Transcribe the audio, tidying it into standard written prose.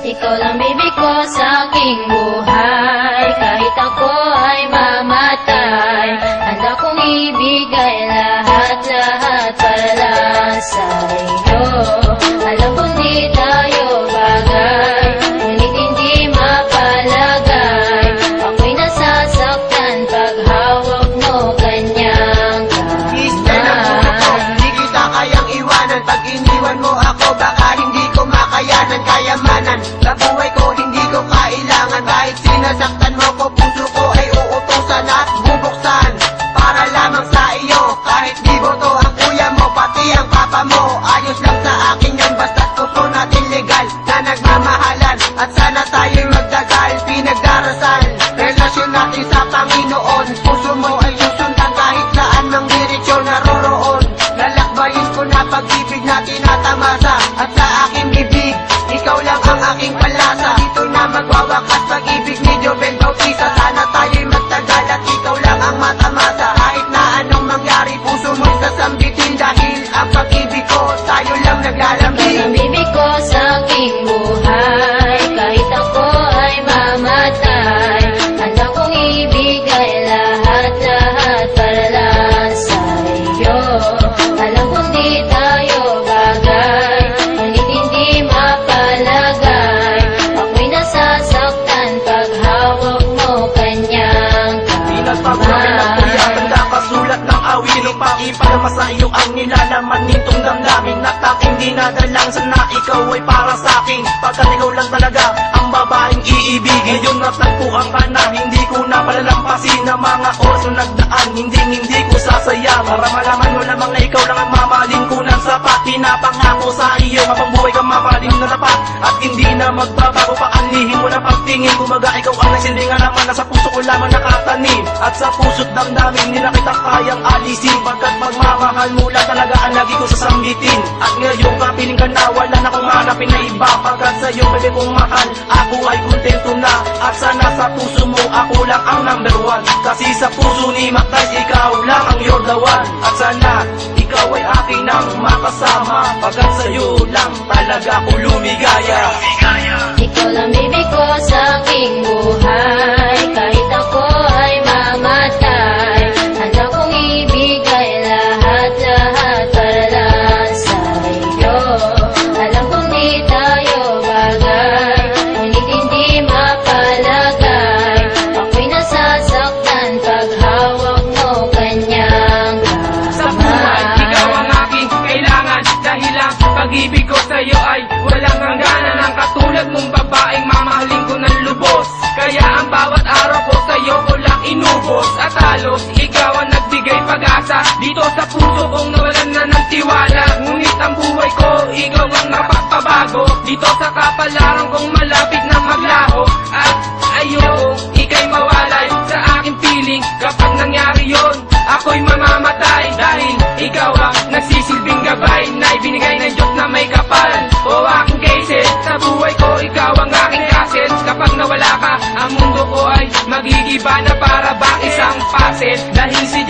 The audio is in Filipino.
Ikaw lang baby ko sa aking buhay. Kahit ako ay mamatay, handa kong ibigay lahat-lahat para sa iyo. Alam kong di tayo bagay, ngunit hindi mapalagay. Ako'y nasasaktan pag hawak mo kanyang kamay. Di kita kayang iwanan, pag iniwan mo ako baka hindi ko makayanan. Kayamanan sa buhay ko hindi ko kailangan. Kahit sinasaktan mo ko, puso ko ay uutusan at bubuksan para lamang sa iyo. Kahit di boto ang kuya mo, pati ang papa mo, ayos lang sa akin yan, basta't puso natin legal na nagmamahalan. At sana tayo'y magdagal, pinagdarasal relasyon natin sa Panginoon. Puso mo ay susundan kahit saan ng diretsyon naroroon. Lalakbayin ko na pag-ibig na tinatamasa, at sa aking bibig ikaw lang ang aking palasa. Dito na magwawakas pag-ibig ni Jobel Bautista. Sana tayo'y magtagal at ikaw lang ang matamasa. Kahit na anong mangyari, puso mo'y sasambitin, dahil ang pag-ibig ko tayo lang naglalambing. Ikaw lang baby ko sa aking buhay. Kahit ako ay mamatay, handa kong ibigay lahat-lahat para sa iyo. Alam kong di tayo bagay, ngunit hindi mapalagay. Ako'y nasasaktan pag hawak mo kanyang Pinagpapagay ng kuya, tanda kasulat ng awin upang ipadama sa iyo ang nilalaman nitong damdamin. At aking dinadalang sana ikaw ay para sa akin, pagkat ikaw lang talaga ang babaeng iibigin. Ngayon natagpuan ka na, hindi ko na palalampasin ang mga oras na nagdaan. Hindi ko sasayang para malaman mo lamang na ikaw lang ang mamahalin ko ng sapat. Pinapangako sa iyo, habang buhay ka mapalim na tapat, at hindi na magbabago pa ang lihim mo na pagtingin. Kumaga ikaw ang nagsilbingan naman, nasa puso ko lamang nakatanim. At sa puso't damdamin, hindi na kita kayang alisin, pagkat magmamahal mo lang talaga ang lagi ko sasambitin. At ngayon kapiling ka na, wala na kong hanapin na iba, pagkat sa'yo pwede kong mahal, ako ay kontento na. At sana sa puso mo ako lang ang number one, kasi sa puso ni Macdice ikaw lang ang you're the one. At sana ikaw ay aking nang makasama, pagkat sa'yo lang talaga ako lumigaya. Ikaw lang baby ko sa aking buhay. Kahit ako ay mamatay, handa kong ibigay lahat-lahat para sa iyo. Alam kong di tayo bagay, ngunit hindi mapalagay. Ako'y nasasaktan pag hawak mo kanyang Sa buhay, ikaw ang aking kailangan, dahil ang pag-ibig ko sa'yo ay walang hangganan. Ang katulad mong babaeng mamahalin ko ng lubos, kaya ang bawat araw ko sa'yo ko lang inubos. At halos ikaw ang nagbigay pag-asa dito sa puso kong nawalan na ng tiwala. Ngunit ang buhay ko, ikaw ang napagpabago dito sa kapalaran kong malapit na maglaho. At ayoko ika'y mawalay sa aking piling. Kapag nangyari yon, ako'y mamamatay, dahil ikaw ang nagsisilbing gabay na ibinigay ng Diyos na may kapal. O aking kayset, sa buhay ko ikaw ang aking kaset. Kapag nawala ka, ang mundo ko ay magigiba na para bang isang paset. Dahil si